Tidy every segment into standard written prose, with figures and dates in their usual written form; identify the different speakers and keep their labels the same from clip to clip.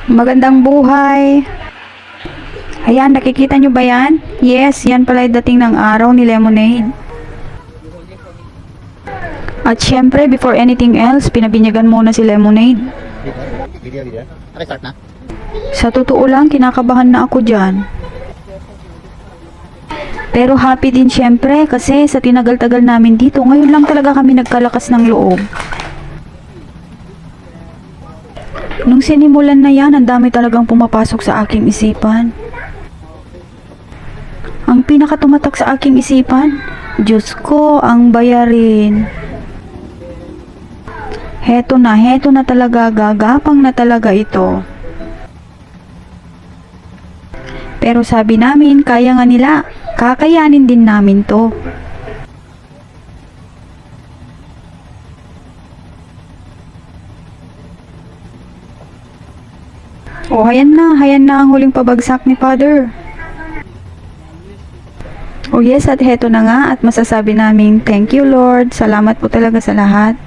Speaker 1: Magandang buhay. Ayan, nakikita nyo ba yan? Yes, yan pala yung dating ng araw ni Lemonade. At syempre, before anything else, pinabinyagan muna si Lemonade.
Speaker 2: Video. Restart na.
Speaker 1: Sa totoo lang, kinakabahan na ako dyan. Pero happy din syempre kasi sa tinagal-tagal namin dito, ngayon lang talaga kami nagkalakas ng loob. Nung sinimulan na yan, ang dami talagang pumapasok sa aking isipan. Ang pinakatumatak sa aking isipan, Diyos ko, ang bayarin. Heto na talaga, gagapang na talaga ito. Pero sabi namin, kaya nga nila, kakayanin din namin to. Oh, hayan na ang huling pabagsak ni Father. Oh yes, at heto na nga at masasabi namin, thank you Lord, salamat po talaga sa lahat.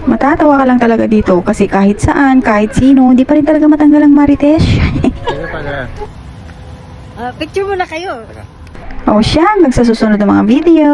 Speaker 1: Matatawa ka lang talaga dito kasi kahit saan, kahit sino, hindi pa rin talaga matanggal ang Marites.
Speaker 2: Ano pala?
Speaker 3: Picture muna kayo.
Speaker 1: O siya, nagsasusunod ng mga video.